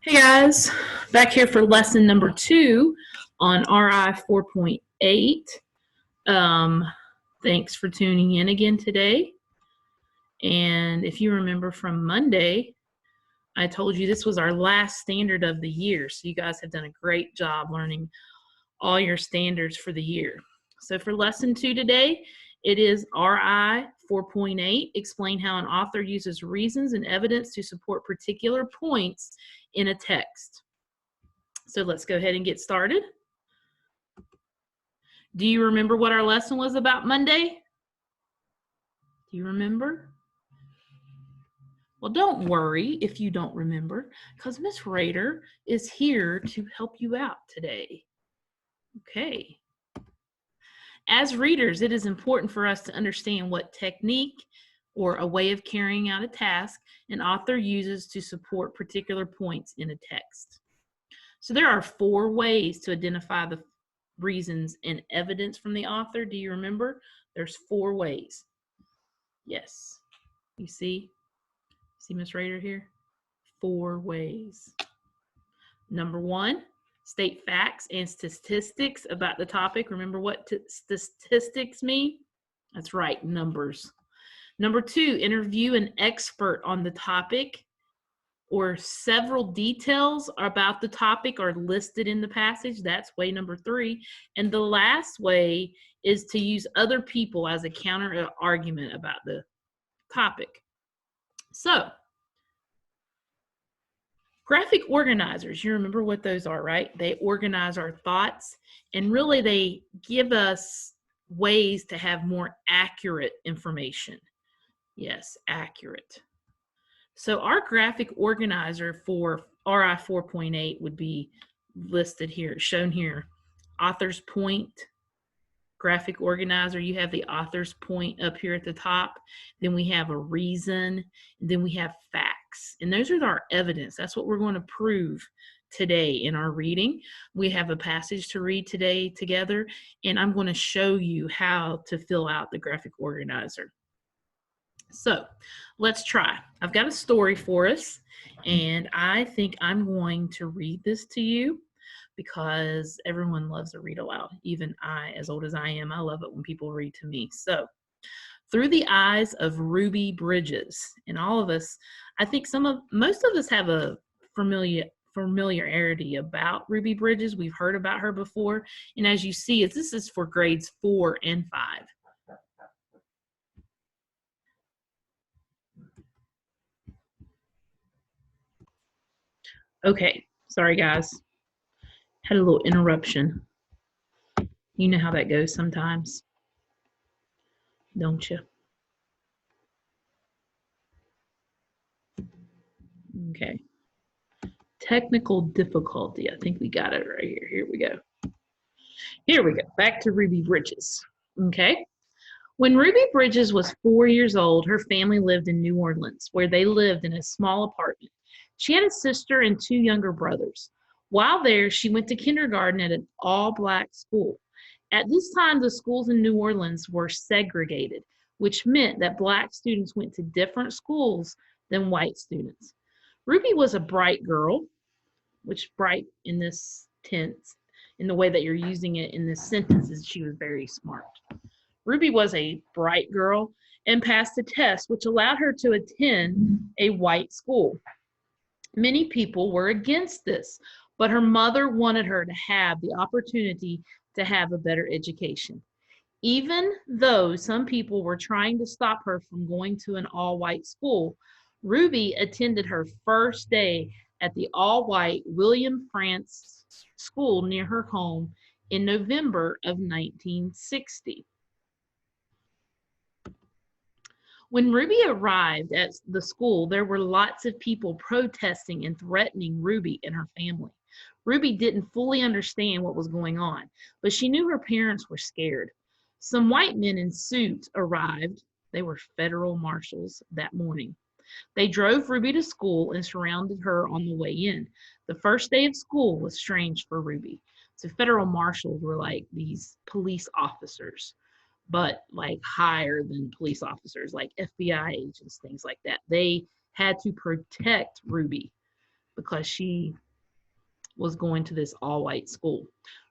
Hey guys, back here for lesson number 2 on RI 4.8. Thanks for tuning in again today. And if you remember from Monday, I told you this was our last standard of the year. So you guys have done a great job learning all your standards for the year. So for lesson 2 today, it is RI 4.8, explain how an author uses reasons and evidence to support particular points in a text. So let's go ahead and get started. Do you remember what our lesson was about Monday? Do you remember? Well, don't worry if you don't remember, because Miss Rader is here to help you out today. Okay. As readers, it is important for us to understand what technique or a way of carrying out a task an author uses to support particular points in a text. So there are 4 ways to identify the reasons and evidence from the author. Do you remember? There's 4 ways. Yes. You see Miss Rader here? 4 ways. Number 1, state facts and statistics about the topic. Remember what statistics mean? That's right, numbers. Number 2, interview an expert on the topic, or several details about the topic are listed in the passage. That's way number 3. And the last way is to use other people as a counter argument about the topic. So, graphic organizers, you remember what those are, right? They organize our thoughts, and really they give us ways to have more accurate information. Yes, accurate. So our graphic organizer for RI 4.8 would be listed here, shown here. Author's point, graphic organizer, you have the author's point up here at the top. Then we have a reason, and then we have facts. And those are our evidence. That's what we're going to prove today in our reading. We have a passage to read today together, and I'm going to show you how to fill out the graphic organizer. So let's try. I've got a story for us, and I think I'm going to read this to you because everyone loves to read aloud. Even I, as old as I am, I love it when people read to me. So, through the eyes of Ruby Bridges, and all of us, I think most of us have a familiarity about Ruby Bridges. We've heard about her before, and as you see, this is for grades 4 and 5. Okay, sorry guys. Had a little interruption. You know how that goes sometimes, don't you? Okay. Technical difficulty. I think we got it right here. Here we go. Here we go. Back to Ruby Bridges. Okay. When Ruby Bridges was 4 years old, her family lived in New Orleans, where they lived in a small apartment. She had a sister and 2 younger brothers. While there, she went to kindergarten at an all-black school. At this time, the schools in New Orleans were segregated, which meant that black students went to different schools than white students. Ruby was a bright girl, which bright in this tense, in the way that you're using it in this sentence, is she was very smart. Ruby was a bright girl and passed a test which allowed her to attend a white school. Many people were against this, but her mother wanted her to have the opportunity to have a better education. Even though some people were trying to stop her from going to an all-white school, Ruby attended her first day at the all-white William Frantz School near her home in November of 1960. When Ruby arrived at the school, there were lots of people protesting and threatening Ruby and her family. Ruby didn't fully understand what was going on, but she knew her parents were scared. Some white men in suits arrived. They were federal marshals that morning. They drove Ruby to school and surrounded her on the way in. The first day of school was strange for Ruby. So federal marshals were like these police officers, but like higher than police officers, like FBI agents, things like that. They had to protect Ruby. because she was going to this all-white school.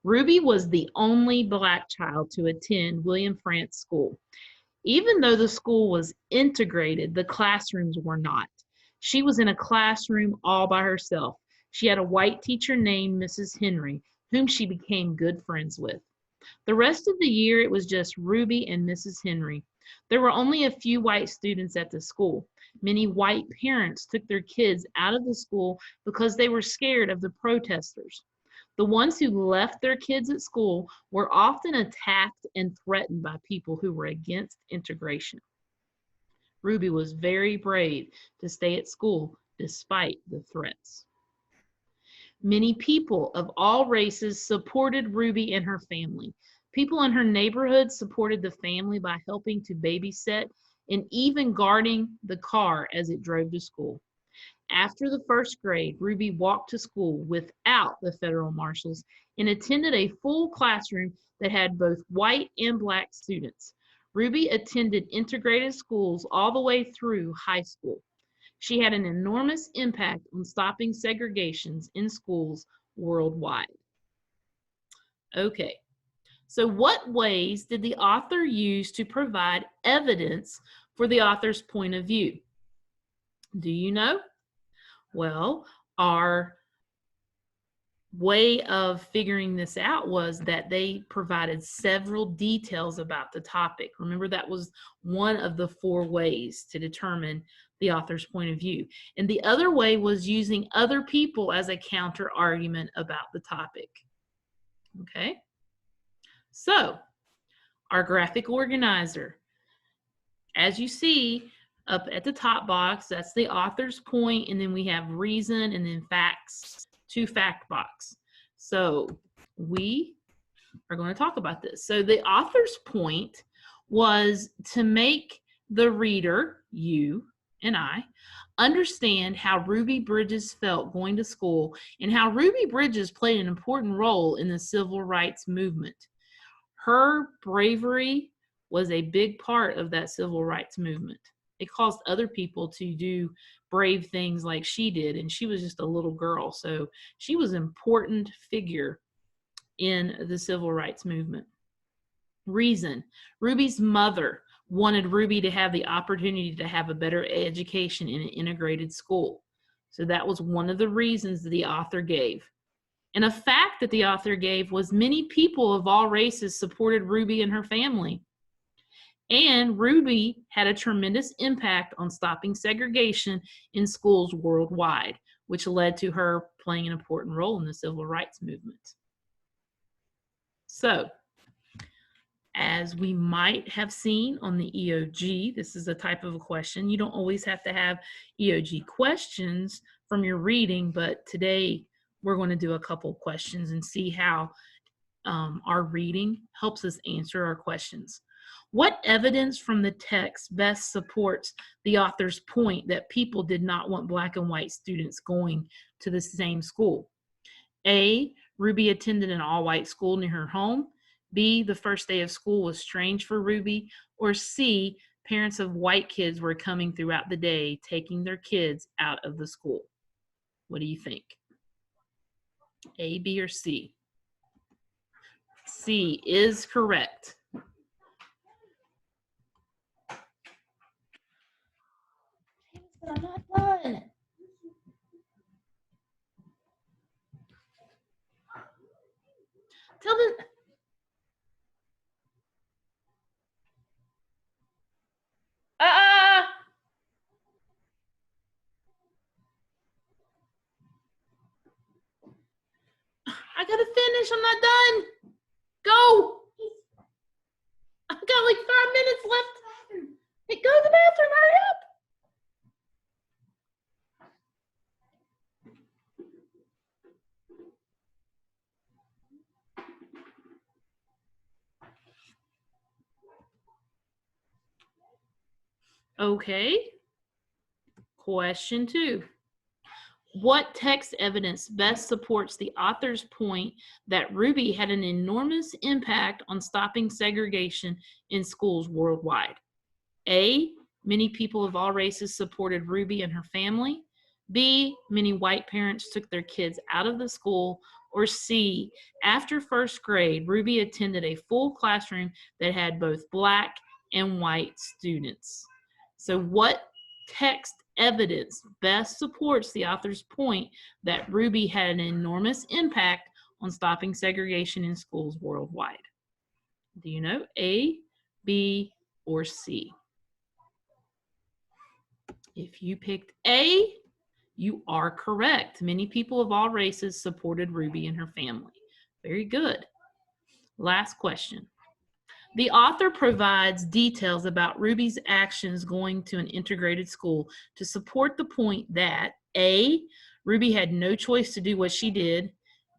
Ruby was the only black child to attend William Frantz School. Even though the school was integrated, the classrooms were not. She was in a classroom all by herself. She had a white teacher named Mrs. Henry, whom she became good friends with. The rest of the year, it was just Ruby and Mrs. Henry. There were only a few white students at the school. Many white parents took their kids out of the school because they were scared of the protesters. The ones who left their kids at school were often attacked and threatened by people who were against integration. Ruby was very brave to stay at school despite the threats. Many people of all races supported Ruby and her family. People in her neighborhood supported the family by helping to babysit and even guarding the car as it drove to school. After the first grade, Ruby walked to school without the federal marshals and attended a full classroom that had both white and black students. Ruby attended integrated schools all the way through high school. She had an enormous impact on stopping segregations in schools worldwide. Okay, so what ways did the author use to provide evidence for the author's point of view? Do you know? Well, our way of figuring this out was that they provided several details about the topic. Remember, that was one of the 4 ways to determine the author's point of view. And the other way was using other people as a counter argument about the topic. Okay? So, our graphic organizer. As you see, up at the top box, that's the author's point, and then we have reason and then facts to fact box. So we are going to talk about this. So the author's point was to make the reader, you and I, understand how Ruby Bridges felt going to school and how Ruby Bridges played an important role in the civil rights movement. Her bravery was a big part of that civil rights movement. It caused other people to do brave things like she did, and she was just a little girl. So she was an important figure in the civil rights movement. Reason. Ruby's mother wanted Ruby to have the opportunity to have a better education in an integrated school. So that was one of the reasons that the author gave. And a fact that the author gave was many people of all races supported Ruby and her family. And Ruby had a tremendous impact on stopping segregation in schools worldwide, which led to her playing an important role in the civil rights movement. So, as we might have seen on the EOG, this is a type of a question. You don't always have to have EOG questions from your reading, but today we're going to do a couple questions and see how our reading helps us answer our questions. What evidence from the text best supports the author's point that people did not want black and white students going to the same school? A, Ruby attended an all-white school near her home. B, the first day of school was strange for Ruby. Or C, parents of white kids were coming throughout the day, taking their kids out of the school. What do you think? A, B, or C? C is correct. I'm not done. Tell them. I gotta finish. I'm not done. Go. I've got like 5 minutes left. Hey, go to the bathroom. Hurry up. Okay. Question 2. What text evidence best supports the author's point that Ruby had an enormous impact on stopping segregation in schools worldwide? A, many people of all races supported Ruby and her family. B, many white parents took their kids out of the school, or C, after first grade, Ruby attended a full classroom that had both black and white students. So what text evidence best supports the author's point that Ruby had an enormous impact on stopping segregation in schools worldwide? Do you know? A, B, or C? If you picked A, you are correct. Many people of all races supported Ruby and her family. Very good. Last question. The author provides details about Ruby's actions going to an integrated school to support the point that A, Ruby had no choice to do what she did,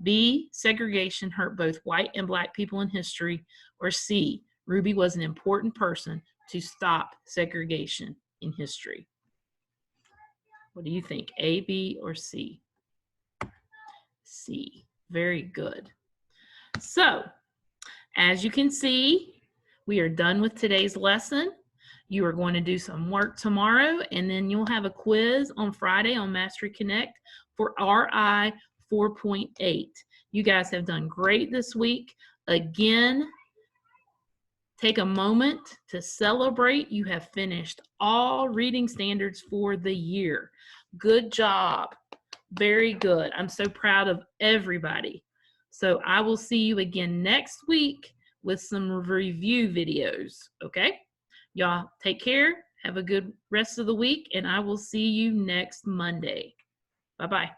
B, segregation hurt both white and black people in history, or C, Ruby was an important person to stop segregation in history. What do you think, A, B, or C? C. Very good. So, as you can see, we are done with today's lesson. You are going to do some work tomorrow, and then you'll have a quiz on Friday on Mastery Connect for RI 4.8. You guys have done great this week. Again, take a moment to celebrate. You have finished all reading standards for the year. Good job. Very good. I'm so proud of everybody. So I will see you again next week with some review videos. Okay? Y'all take care. Have a good rest of the week, and I will see you next Monday. Bye-bye.